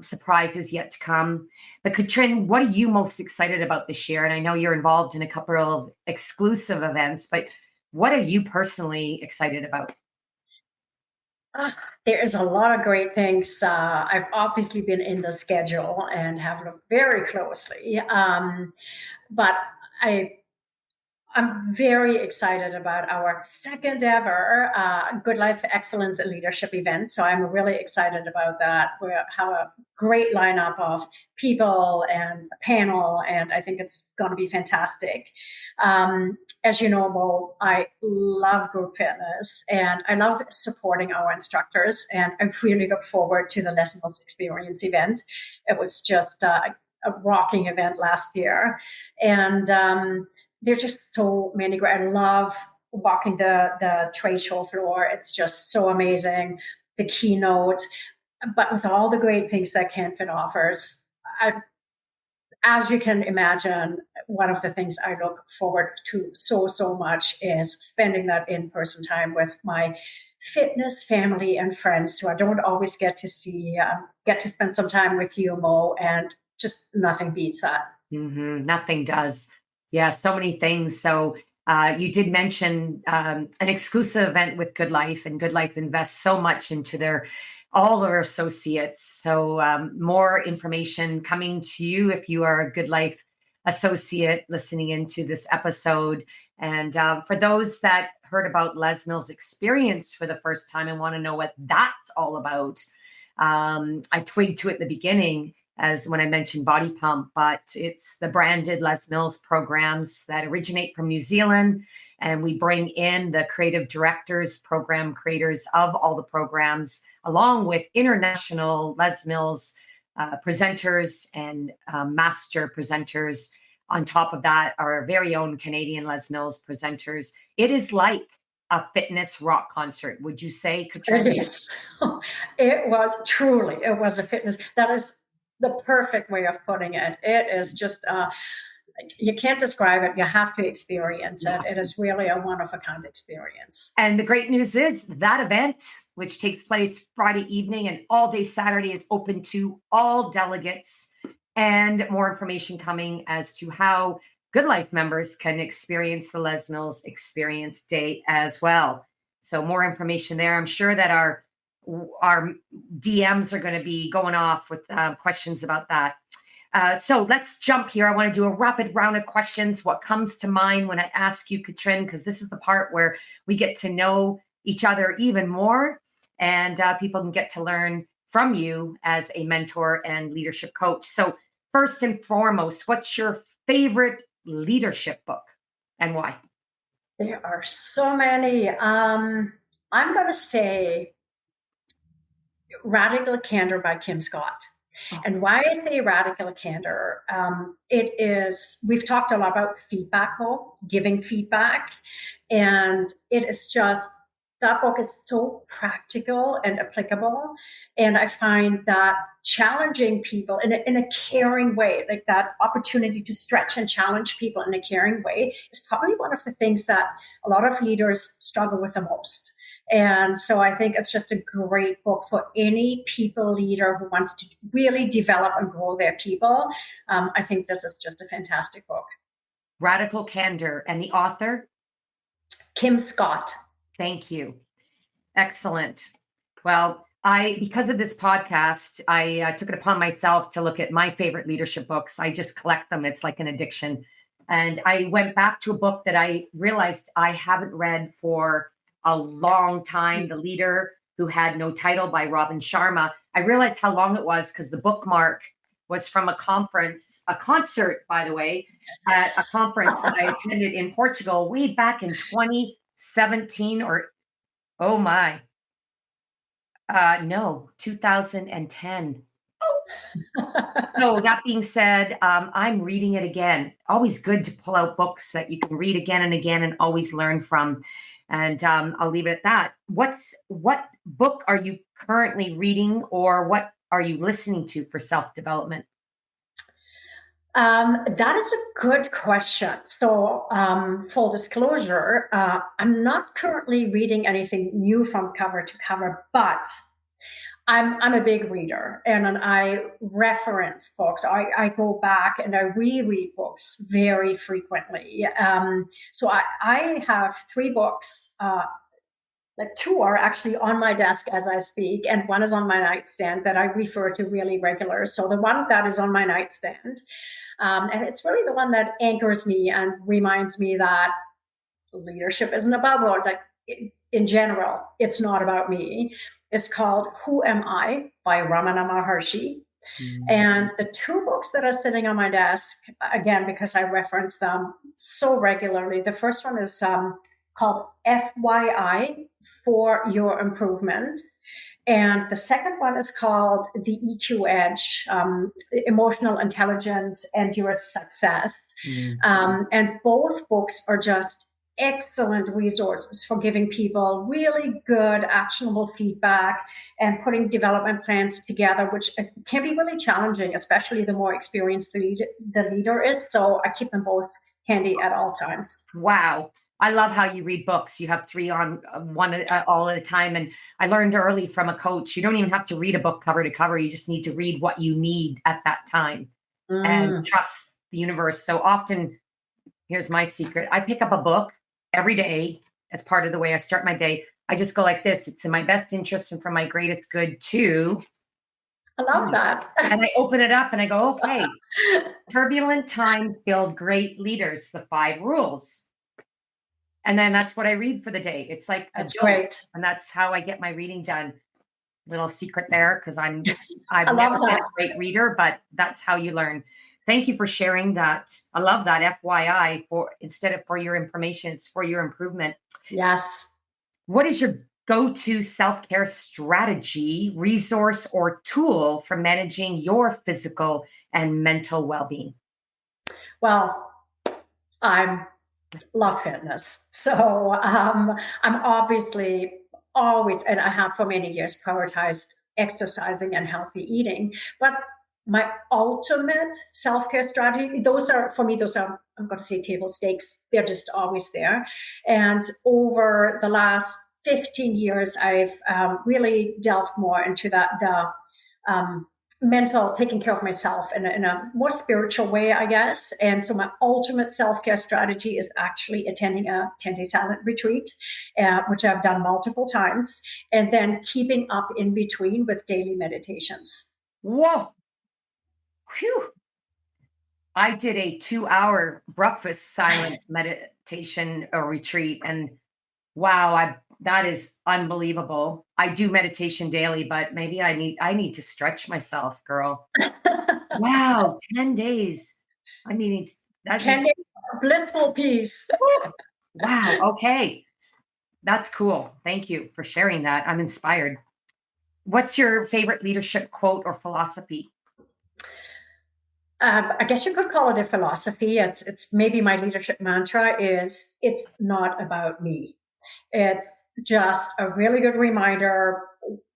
[SPEAKER 1] surprises yet to come. But Katrin, what are you most excited about this year? And I know you're involved in a couple of exclusive events, but what are you personally excited about?
[SPEAKER 2] Ah, there is a lot of great things. I've obviously been in the schedule and have looked very closely. But I I'm very excited about our second ever Good Life Excellence and Leadership event. So I'm really excited about that. We have a great lineup of people and a panel, and I think it's going to be fantastic. As you know, Mo, I love group fitness and I love supporting our instructors. And I really look forward to the Les Mills Experience event. It was just a rocking event last year. And there's just so many great. I love walking the trade show floor. It's just so amazing. The keynote, but with all the great things that CanFit offers, I, as you can imagine, one of the things I look forward to so much is spending that in-person time with my fitness family and friends who I don't always get to see. Get to spend some time with you, Mo, and just nothing beats that.
[SPEAKER 1] Nothing does. Yeah, so many things. So you did mention an exclusive event with Good Life, and Good Life invests so much into all their associates. So more information coming to you if you are a Good Life associate listening into this episode. And for those that heard about Les Mills Experience for the first time and want to know what that's all about, I twigged to it in the beginning as when I mentioned Body Pump, but it's the branded Les Mills programs that originate from New Zealand. And we bring in the creative directors, program creators of all the programs, along with international Les Mills presenters and master presenters. On top of that, our very own Canadian Les Mills presenters. It is like a fitness rock concert, would you say, Katrin?
[SPEAKER 2] Yes, it was truly, it was a fitness. That is the perfect way of putting it. It is just, you can't describe it. You have to experience it. It is really a one of a kind experience.
[SPEAKER 1] And the great news is that event, which takes place Friday evening and all day Saturday, is open to all delegates. And more information coming as to how Good Life members can experience the Les Mills Experience Day as well. So more information there. I'm sure that our DMs are going to be going off with questions about that. So let's jump here. I want to do a rapid round of questions. What comes to mind when I ask you, Katrin, because this is the part where we get to know each other even more and people can get to learn from you as a mentor and leadership coach. So, first and foremost, what's your favorite leadership book and why?
[SPEAKER 2] There are so many. I'm going to say Radical Candor by Kim Scott.
[SPEAKER 1] Oh,
[SPEAKER 2] And why I say radical candor, it is, we've talked a lot about feedback, though, giving feedback. And it is just, that book is so practical and applicable. And I find that challenging people in a caring way, like that opportunity to stretch and challenge people in a caring way, is probably one of the things that a lot of leaders struggle with the most. And so I think it's just a great book for any people leader who wants to really develop and grow their people. I think this is just a fantastic book.
[SPEAKER 1] Radical Candor. And the author?
[SPEAKER 2] Kim Scott.
[SPEAKER 1] Thank you. Excellent. Well, because of this podcast, I took it upon myself to look at my favorite leadership books. I just collect them. It's like an addiction. And I went back to a book that I realized I haven't read for a long time, The Leader Who Had No Title by Robin Sharma. I realized how long it was because the bookmark was from a concert, by the way, at a conference that I attended in Portugal way back in 2017 or, oh my, no, 2010. So that being said, I'm reading it again. Always good to pull out books that you can read again and again and always learn from. And I'll leave it at that. What book are you currently reading, or what are you listening to for self-development?
[SPEAKER 2] That is a good question. So, full disclosure, I'm not currently reading anything new from cover to cover, but I'm a big reader and I reference books. I go back and I reread books very frequently. So I have three books. Like two are actually on my desk as I speak, and one is on my nightstand that I refer to really regular. So the one that is on my nightstand, and it's really the one that anchors me and reminds me that leadership isn't about, well, like in general, it's not about me. It's called Who Am I by Ramana Maharshi. And the two books that are sitting on my desk, again, because I reference them so regularly, the first one is called FYI, For Your Improvement. And the second one is called The EQ Edge, Emotional Intelligence and Your Success. And both books are just excellent resources for giving people really good, actionable feedback and putting development plans together, which can be really challenging, especially the more experienced the leader is. So I keep them both handy at all times.
[SPEAKER 1] Wow. I love how you read books. You have three on one all at a time. And I learned early from a coach, you don't even have to read a book cover to cover. You just need to read what you need at that time and trust the universe. So often, here's my secret. I pick up a book every day as part of the way I start my day. I just go like this. It's in my best interest and for my greatest good too.
[SPEAKER 2] I love that.
[SPEAKER 1] And I open it up and I go, okay, turbulent times build great leaders, the 5 rules. And then that's what I read for the day. It's like
[SPEAKER 2] That's
[SPEAKER 1] dose,
[SPEAKER 2] great.
[SPEAKER 1] and that's how I get my reading done. Little secret there, because I've
[SPEAKER 2] I
[SPEAKER 1] never
[SPEAKER 2] love
[SPEAKER 1] been a
[SPEAKER 2] that.
[SPEAKER 1] great reader, but that's how you learn. Thank you for sharing that. I love that FYI, for instead of for your information, it's for your improvement.
[SPEAKER 2] Yes.
[SPEAKER 1] What is your go-to self-care strategy, resource, or tool for managing your physical and mental well-being?
[SPEAKER 2] Well, I love fitness. So I'm obviously always, and I have for many years, prioritized exercising and healthy eating. But my ultimate self-care strategy, those are, for me, those are, I'm going to say table stakes. They're just always there. And over the last 15 years, I've really delved more into the mental, taking care of myself in a more spiritual way, I guess. And so my ultimate self-care strategy is actually attending a 10-day silent retreat, which I've done multiple times, and then keeping up in between with daily meditations.
[SPEAKER 1] Whoa. Whew. I did a 2-hour breakfast silent meditation or retreat, and wow, that is unbelievable. I do meditation daily, but maybe I need to stretch myself, girl. Wow, 10 days. I mean, that
[SPEAKER 2] 10
[SPEAKER 1] needs,
[SPEAKER 2] days of blissful peace.
[SPEAKER 1] wow, okay. That's cool. Thank you for sharing that. I'm inspired. What's your favorite leadership quote or philosophy?
[SPEAKER 2] I guess you could call it a philosophy. It's maybe my leadership mantra is it's not about me. It's just a really good reminder,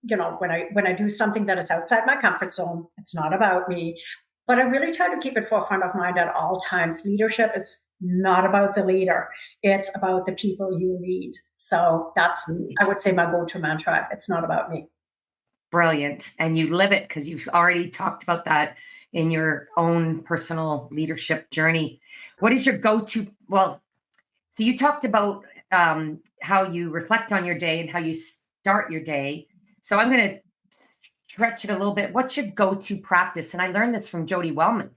[SPEAKER 2] when I do something that is outside my comfort zone, it's not about me. But I really try to keep it forefront of mind at all times. Leadership is not about the leader. It's about the people you lead. So that's,
[SPEAKER 1] Mm.
[SPEAKER 2] I would say, my go-to mantra. It's not about me.
[SPEAKER 1] Brilliant. And you live it because you've already talked about that in your own personal leadership journey. What is your go to? Well, so you talked about how you reflect on your day and how you start your day. So I'm going to stretch it a little bit. What's your go to practice? And I learned this from Jody Wellman.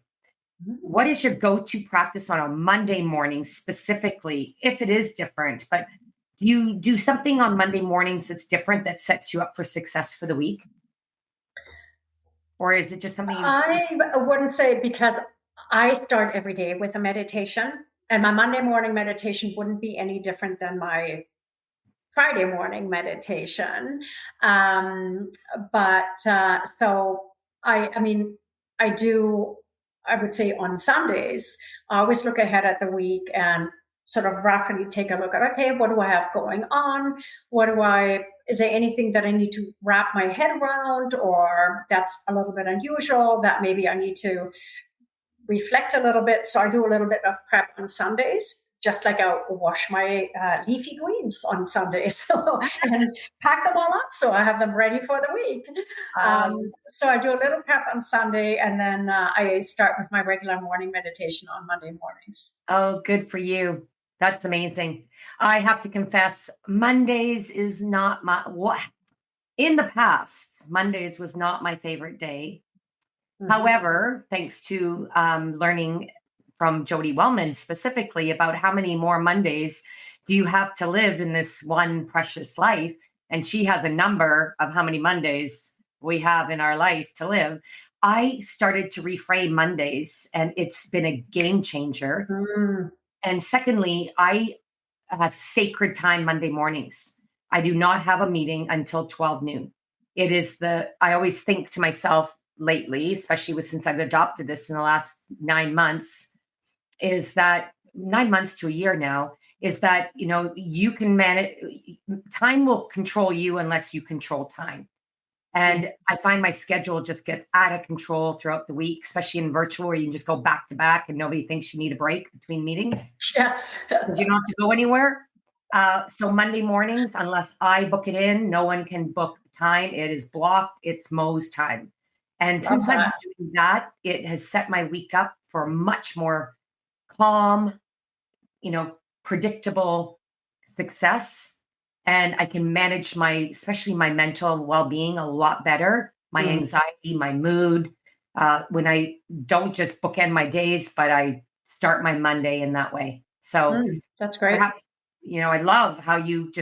[SPEAKER 2] Mm.
[SPEAKER 1] What is your go to practice on a Monday morning specifically, if it is different? But do you do something on Monday mornings that's different that sets you up for success for the week? Or is it just something you?
[SPEAKER 2] I wouldn't say, because I start every day with a meditation, and my Monday morning meditation wouldn't be any different than my Friday morning meditation. Um, but so I mean, I do, I would say on Sundays, I always look ahead at the week and sort of roughly take a look at, okay, what do I have going on? Is there anything that I need to wrap my head around, or that's a little bit unusual that maybe I need to reflect a little bit. So I do a little bit of prep on Sundays, just like I wash my leafy greens on Sundays and pack them all up so I have them ready for the week. So I do a little prep on Sunday, and then I start with my regular morning meditation on Monday mornings.
[SPEAKER 1] Oh, good for you. That's amazing. I have to confess, Mondays is not my what in the past, Mondays was not my favorite day.
[SPEAKER 2] Mhm.
[SPEAKER 1] However, thanks to learning from Jody Wellman specifically about how many more Mondays do you have to live in this one precious life, and she has a number of how many Mondays we have in our life to live. I started to reframe Mondays, and it's been a game changer.
[SPEAKER 2] Mm.
[SPEAKER 1] And secondly, I have sacred time Monday mornings. I do not have a meeting until 12 noon. I always think to myself lately, especially since I've adopted this in the last 9 months, is that 9 months to a year now, is that, you can manage, time will control you unless you control time.
[SPEAKER 2] Mm.
[SPEAKER 1] And I find my schedule just gets out of control throughout the week, especially in virtual where you can just go back to back and nobody thinks you need a break between meetings
[SPEAKER 2] Yes.
[SPEAKER 1] because you don't have to go anywhere. So Monday mornings, unless I book it in, no one can book time. It is blocked. It's Mo's time. And
[SPEAKER 2] Love
[SPEAKER 1] since I've
[SPEAKER 2] that.
[SPEAKER 1] been doing that, it has set my week up for much more calm, you know, predictable success. And I can manage especially my mental well-being a lot better, my
[SPEAKER 2] Mm.
[SPEAKER 1] anxiety, my mood, when I don't just bookend my days, but I start my Monday in that way. So
[SPEAKER 2] Mm. That's great.
[SPEAKER 1] perhaps, I love how I'm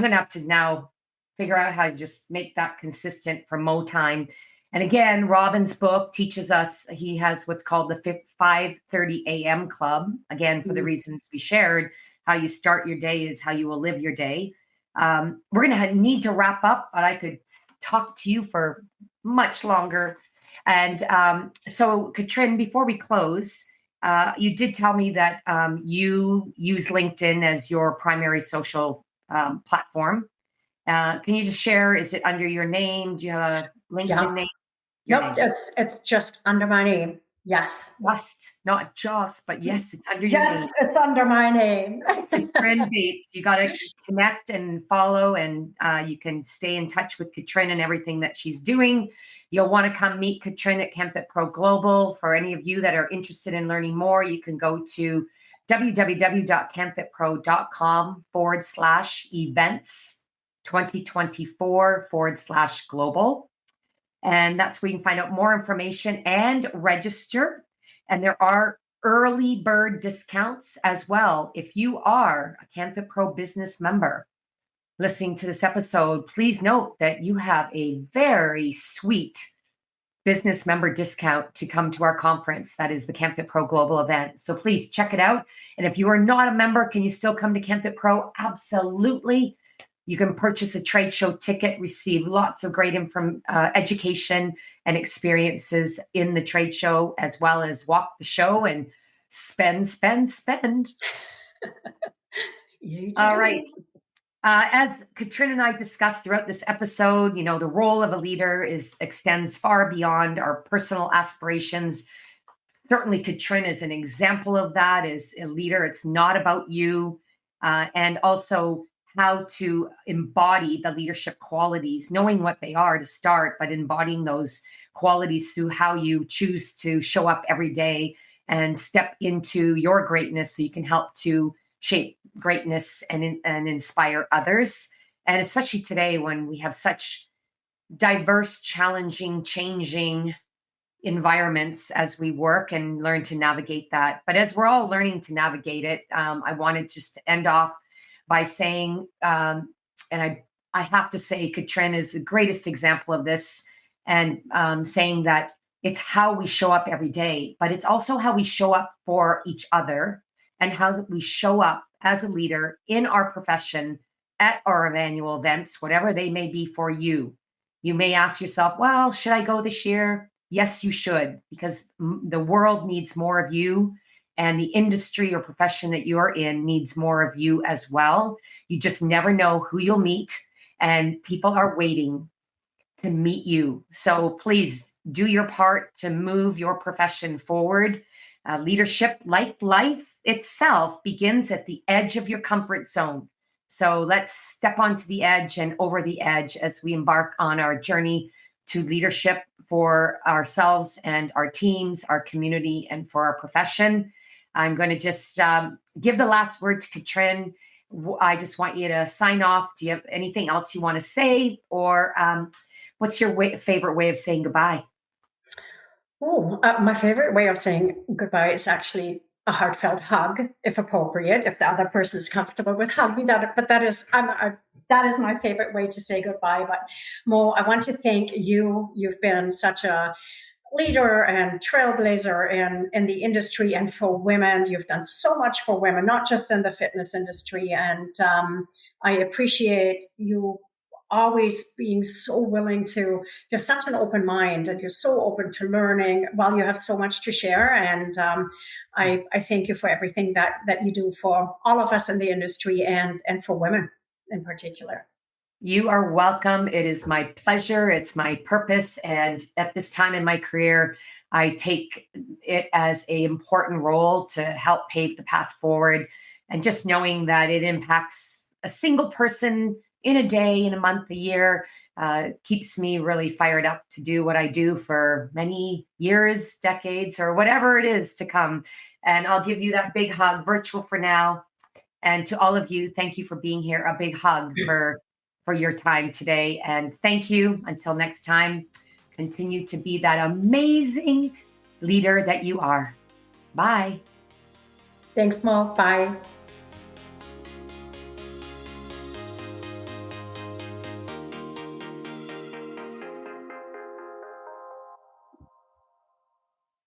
[SPEAKER 1] going to have to now figure out how to just make that consistent for Mo time. And again, Robin's book teaches us, he has what's called the 5:30 a.m. club. Again, for the
[SPEAKER 2] Mm.
[SPEAKER 1] reasons we shared, how you start your day is how you will live your day. We're going to need to wrap up, but I could talk to you for much longer. And so, Katrin, before we close, you did tell me that you use LinkedIn as your primary social platform. Can you just share? Is it under your name? Do you have a
[SPEAKER 2] Yeah.
[SPEAKER 1] LinkedIn name? Your
[SPEAKER 2] Yep.
[SPEAKER 1] name.
[SPEAKER 2] It's just under my name. Yes.
[SPEAKER 1] Just, not just, but yes, it's under your name.
[SPEAKER 2] Yes, it's under my name.
[SPEAKER 1] Katrin Baetz. You got to connect and follow, and you can stay in touch with Katrin and everything that she's doing. You'll want to come meet Katrin at CanFit Pro Global. For any of you that are interested in learning more, you can go to www.canfitpro.com/events 2024/global. And that's where you can find out more information and register. And there are early bird discounts as well. If you are a CanFit Pro business member listening to this episode, please note that you have a very sweet business member discount to come to our conference. That is the CanFit Pro Global event. So please check it out. And if you are not a member, can you still come to CanFit Pro? Absolutely. You can purchase a trade show ticket, receive lots of great education and experiences in the trade show, as well as walk the show and spend, spend, spend.
[SPEAKER 2] Easy to
[SPEAKER 1] All
[SPEAKER 2] do.
[SPEAKER 1] right. As Katrin and I discussed throughout this episode, the role of a leader extends far beyond our personal aspirations. Certainly, Katrin is an example of that. As a leader, it's not about you, and also how to embody the leadership qualities, knowing what they are to start, but embodying those qualities through how you choose to show up every day and step into your greatness so you can help to shape greatness and inspire others. And especially today when we have such diverse, challenging, changing environments as we work and learn to navigate that. But as we're all learning to navigate it, I wanted just to end off by saying, and I have to say, Katrin is the greatest example of this, and saying that it's how we show up every day, but it's also how we show up for each other and how we show up as a leader in our profession at our annual events, whatever they may be for you. You may ask yourself, well, should I go this year? Yes, you should, because the world needs more of you, and the industry or profession that you're in needs more of you as well. You just never know who you'll meet, and people are waiting to meet you. So please do your part to move your profession forward. Leadership, like life itself, begins at the edge of your comfort zone. So let's step onto the edge and over the edge as we embark on our journey to leadership for ourselves and our teams, our community, and for our profession. I'm going to just give the last word to Katrin. I just want you to sign off. Do you have anything else you want to say, or what's your favorite way of saying goodbye?
[SPEAKER 2] Oh, my favorite way of saying goodbye is actually a heartfelt hug, if appropriate, if the other person is comfortable with hugging that. But that is my favorite way to say goodbye. But Mo, I want to thank you. You've been such a leader and trailblazer in the industry and for women. You've done so much for women, not just in the fitness industry. And I appreciate you always being so willing to, you have such an open mind and you're so open to learning while you have so much to share. And I thank you for everything that you do for all of us in the industry and for women in particular.
[SPEAKER 1] You are welcome. It is my pleasure. It's my purpose. And at this time in my career, I take it as an important role to help pave the path forward. And just knowing that it impacts a single person in a day, in a month, a year, keeps me really fired up to do what I do for many years, decades, or whatever it is to come. And I'll give you that big hug, virtual for now. And to all of you, thank you for being here. A big hug for your time today. And thank you. Until next time, continue to be that amazing leader that you are. Bye.
[SPEAKER 2] Thanks, Mo. Bye.